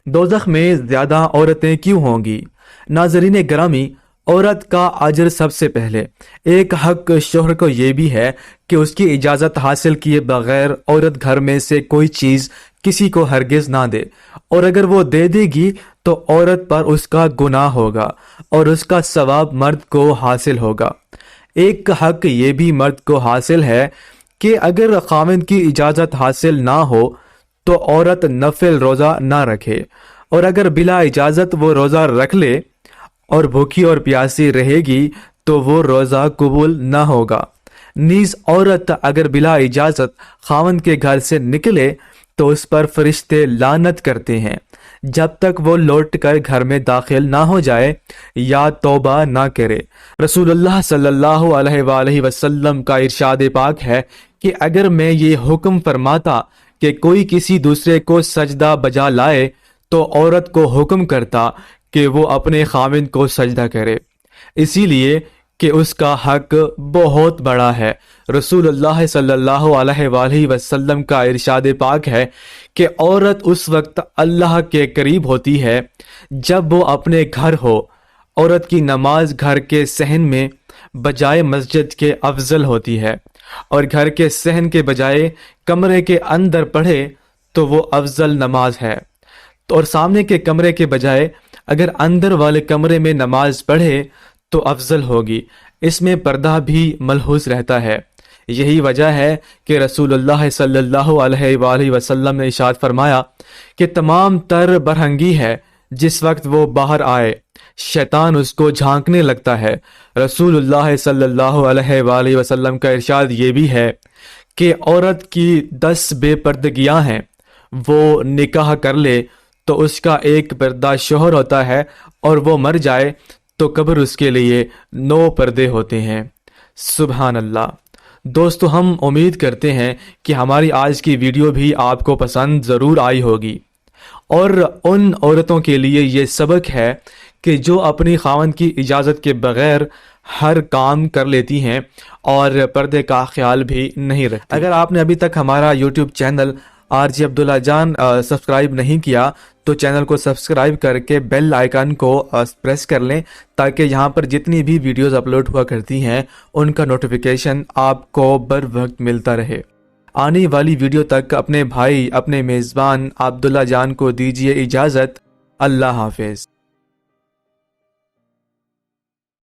دوزخ میں زیادہ عورتیں کیوں ہوں گی؟ ناظرین گرامی، عورت کا اجر سب سے پہلے ایک حق شوہر کو یہ بھی ہے کہ اس کی اجازت حاصل کیے بغیر عورت گھر میں سے کوئی چیز کسی کو ہرگز نہ دے، اور اگر وہ دے دے گی تو عورت پر اس کا گناہ ہوگا اور اس کا ثواب مرد کو حاصل ہوگا۔ ایک حق یہ بھی مرد کو حاصل ہے کہ اگر خاوند کی اجازت حاصل نہ ہو تو عورت نفل روزہ نہ رکھے، اور اگر بلا اجازت وہ روزہ رکھ لے اور بھوکی اور پیاسی رہے گی تو وہ روزہ قبول نہ ہوگا۔ نیز عورت اگر بلا اجازت خاوند کے گھر سے نکلے تو اس پر فرشتے لعنت کرتے ہیں جب تک وہ لوٹ کر گھر میں داخل نہ ہو جائے یا توبہ نہ کرے۔ رسول اللہ صلی اللہ علیہ وآلہ وسلم کا ارشاد پاک ہے کہ اگر میں یہ حکم فرماتا کہ کوئی کسی دوسرے کو سجدہ بجا لائے تو عورت کو حکم کرتا کہ وہ اپنے خاوند کو سجدہ کرے، اسی لیے کہ اس کا حق بہت بڑا ہے۔ رسول اللہ صلی اللہ علیہ وآلہ وسلم کا ارشاد پاک ہے کہ عورت اس وقت اللہ کے قریب ہوتی ہے جب وہ اپنے گھر ہو۔ عورت کی نماز گھر کے صحن میں بجائے مسجد کے افضل ہوتی ہے، اور گھر کے صحن کے بجائے کمرے کے اندر پڑھے تو وہ افضل نماز ہے، اور سامنے کے کمرے کے بجائے اگر اندر والے کمرے میں نماز پڑھے تو افضل ہوگی۔ اس میں پردہ بھی ملحوظ رہتا ہے۔ یہی وجہ ہے کہ رسول اللہ صلی اللہ علیہ وآلہ وسلم نے ارشاد فرمایا کہ تمام تر برہنگی ہے جس وقت وہ باہر آئے، شیطان اس کو جھانکنے لگتا ہے۔ رسول اللہ صلی اللہ علیہ وآلہ وسلم کا ارشاد یہ بھی ہے کہ عورت کی 10 بے پردگیاں ہیں، وہ نکاح کر لے تو اس کا ایک پردہ شوہر ہوتا ہے، اور وہ مر جائے تو قبر اس کے لیے 9 پردے ہوتے ہیں۔ سبحان اللہ۔ دوستو، ہم امید کرتے ہیں کہ ہماری آج کی ویڈیو بھی آپ کو پسند ضرور آئی ہوگی، اور ان عورتوں کے لیے یہ سبق ہے کہ جو اپنی خاوند کی اجازت کے بغیر ہر کام کر لیتی ہیں اور پردے کا خیال بھی نہیں رکھتی۔ اگر آپ نے ابھی تک ہمارا یوٹیوب چینل RJ عبداللہ جان سبسکرائب نہیں کیا تو چینل کو سبسکرائب کر کے بیل آئیکن کو پریس کر لیں، تاکہ یہاں پر جتنی بھی ویڈیوز اپلوڈ ہوا کرتی ہیں ان کا نوٹیفیکیشن آپ کو بر وقت ملتا رہے۔ آنے والی ویڈیو تک اپنے بھائی، اپنے میزبان عبداللہ جان کو دیجیے اجازت۔ اللہ حافظ۔